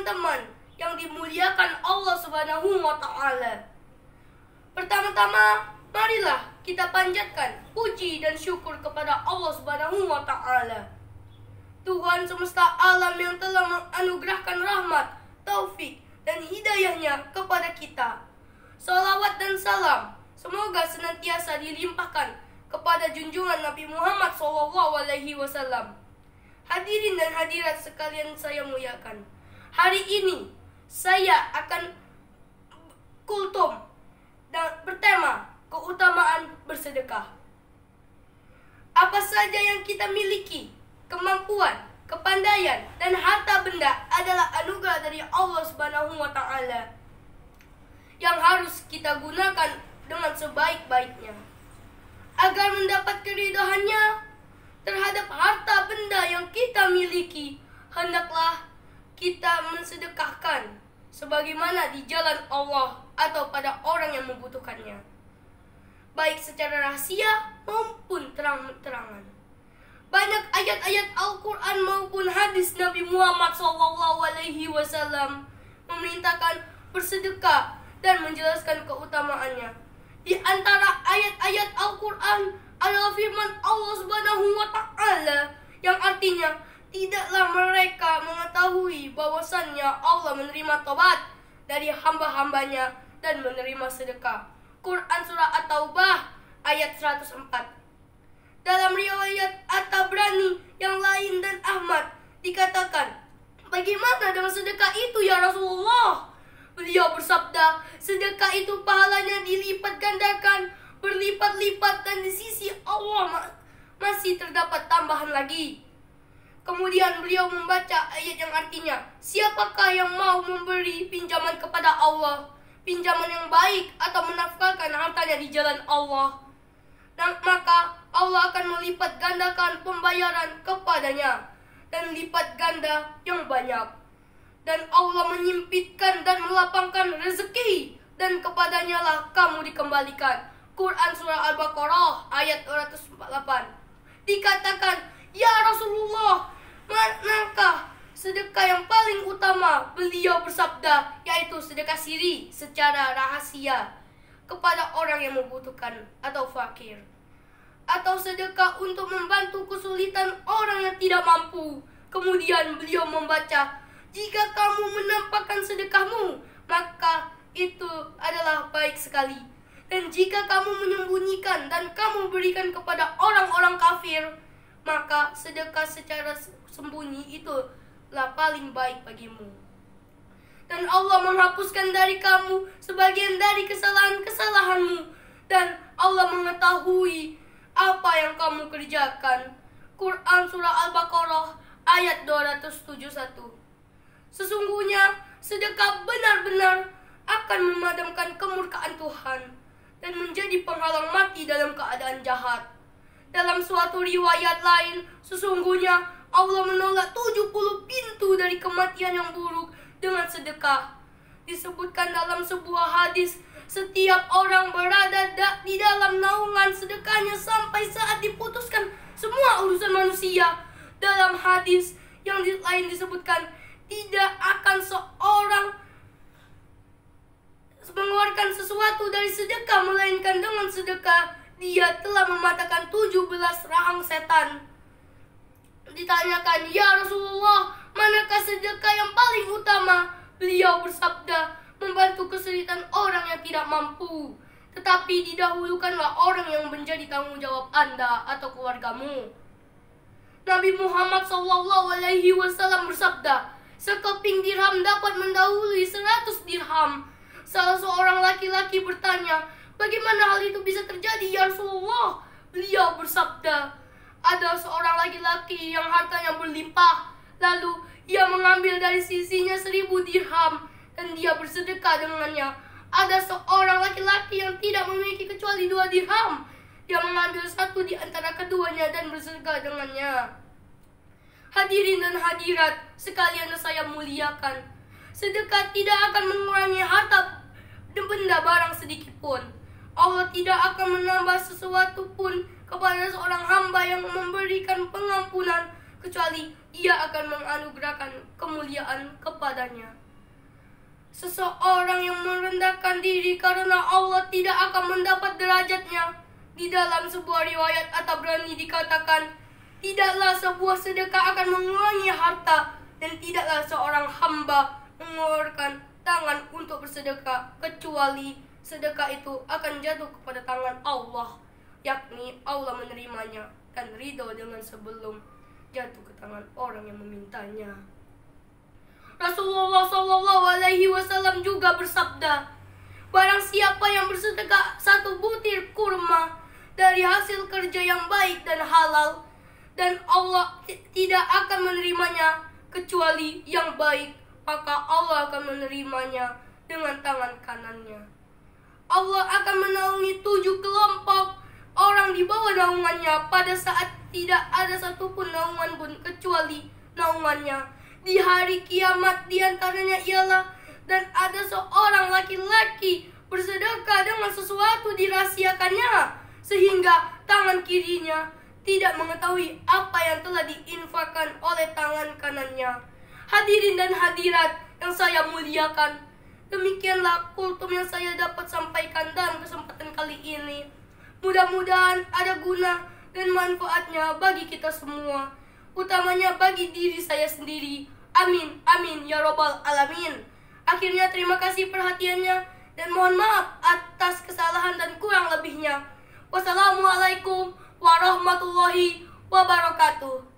teman-teman yang dimuliakan Allah Subhanahu wa Ta'ala. Pertama-tama, marilah kita panjatkan puji dan syukur kepada Allah Subhanahu wa Ta'ala, Tuhan semesta alam yang telah menganugerahkan rahmat, taufik, dan hidayahnya kepada kita. Salawat dan salam semoga senantiasa dilimpahkan kepada junjungan Nabi Muhammad SAW. Hadirin dan hadirat sekalian saya muliakan, hari ini saya akan kultum dan bertema keutamaan bersedekah. Apa saja yang kita miliki, kemampuan, kepandaian, dan harta benda adalah anugerah dari Allah Subhanahu wa Ta'ala yang harus kita gunakan dengan sebaik-baiknya agar mendapat keridhaannya terhadap harta benda yang kita miliki. Hendaklah kita mensedekahkan sebagaimana di jalan Allah atau pada orang yang membutuhkannya, baik secara rahasia maupun terang-terangan. Banyak ayat-ayat Al-Quran maupun hadis Nabi Muhammad SAW memerintahkan bersedekah dan menjelaskan keutamaannya. Di antara ayat-ayat Al-Quran adalah firman Allah Subhanahu wa Ta'ala yang artinya, tidaklah mereka mengetahui bahwasannya Allah menerima taubat dari hamba-hambanya dan menerima sedekah. Quran Surah At-Taubah ayat 104. Dalam riwayat At-Tabrani yang lain dan Ahmad dikatakan, bagaimana dengan sedekah itu ya Rasulullah? Beliau bersabda, sedekah itu pahalanya dilipat gandakan, berlipat-lipat, dan di sisi Allah masih terdapat tambahan lagi. Kemudian beliau membaca ayat yang artinya, siapakah yang mau memberi pinjaman kepada Allah, pinjaman yang baik atau menafkahkan hartanya di jalan Allah, dan maka Allah akan melipat gandakan pembayaran kepadanya dan lipat ganda yang banyak. Dan Allah menyempitkan dan melapangkan rezeki, dan kepadanya lah kamu dikembalikan. Quran Surah Al-Baqarah ayat 248. Dikatakan, ya Rasulullah, manakah sedekah yang paling utama? Beliau bersabda, yaitu sedekah siri secara rahasia kepada orang yang membutuhkan atau fakir, atau sedekah untuk membantu kesulitan orang yang tidak mampu. Kemudian beliau membaca, jika kamu menampakkan sedekahmu, maka itu adalah baik sekali. Dan jika kamu menyembunyikan dan kamu berikan kepada orang-orang kafir, maka sedekah secara sembunyi itulah paling baik bagimu. Dan Allah menghapuskan dari kamu sebagian dari kesalahan-kesalahanmu, dan Allah mengetahui apa yang kamu kerjakan. Quran Surah Al-Baqarah ayat 271. Sesungguhnya sedekah benar-benar akan memadamkan kemurkaan Tuhan dan menjadi penghalang mati dalam keadaan jahat. Dalam suatu riwayat lain, sesungguhnya Allah menolak 70 pintu dari kematian yang buruk dengan sedekah. Disebutkan dalam sebuah hadis, setiap orang berada di dalam naungan sedekahnya sampai saat diputuskan semua urusan manusia. Dalam hadis yang lain disebutkan, tidak akan seorang mengeluarkan sesuatu dari sedekah melainkan dengan sedekah dia telah mematahkan 17 rahang setan. Ditanyakan, ya Rasulullah, manakah sedekah yang paling utama? Beliau bersabda, membantu kesulitan orang yang tidak mampu. Tetapi didahulukanlah orang yang menjadi tanggung jawab Anda atau keluargamu. Nabi Muhammad SAW bersabda, sekeping dirham dapat mendahului 100 dirham. Salah seorang laki-laki bertanya, bagaimana hal itu bisa terjadi ya Rasulullah? Beliau bersabda, ada seorang laki-laki yang hartanya berlimpah, lalu ia mengambil dari sisinya 1000 dirham dan dia bersedekah dengannya. Ada seorang laki-laki yang tidak memiliki kecuali 2 dirham, dia mengambil satu di antara keduanya dan bersedekah dengannya. Hadirin dan hadirat sekalian saya muliakan, sedekah tidak akan mengurangi harta dan benda barang sedikit pun. Allah tidak akan menambah sesuatu pun kepada seorang hamba yang memberikan pengampunan kecuali Ia akan menganugerahkan kemuliaan kepadanya. Seseorang yang merendahkan diri karena Allah tidak akan mendapat derajatnya. Di dalam sebuah riwayat At-Tabrani dikatakan, tidaklah sebuah sedekah akan mengurangi harta, dan tidaklah seorang hamba mengeluarkan tangan untuk bersedekah, kecuali sedekah itu akan jatuh kepada tangan Allah, yakni Allah menerimanya dan ridho dengan sebelum jatuh ke tangan orang yang memintanya. Rasulullah SAW juga bersabda, barang siapa yang bersedekah 1 butir kurma dari hasil kerja yang baik dan halal, dan Allah tidak akan menerimanya kecuali yang baik, maka Allah akan menerimanya dengan tangan kanannya. Allah akan menaungi 7 kelompok orang di bawah naungannya pada saat tidak ada satupun naungan pun kecuali naungannya. Di hari kiamat diantaranya ialah, dan ada seorang laki-laki bersedekah dengan sesuatu dirahasiakannya, sehingga tangan kirinya tidak mengetahui apa yang telah diinfakkan oleh tangan kanannya. Hadirin dan hadirat yang saya muliakan, demikianlah kultum yang saya dapat sampaikan dalam kesempatan kali ini. Mudah-mudahan ada guna dan manfaatnya bagi kita semua, utamanya bagi diri saya sendiri. Amin, amin, ya robbal alamin. Akhirnya terima kasih perhatiannya, dan mohon maaf atas kesalahan dan kurang lebihnya. Wassalamualaikum warahmatullahi wabarakatuh.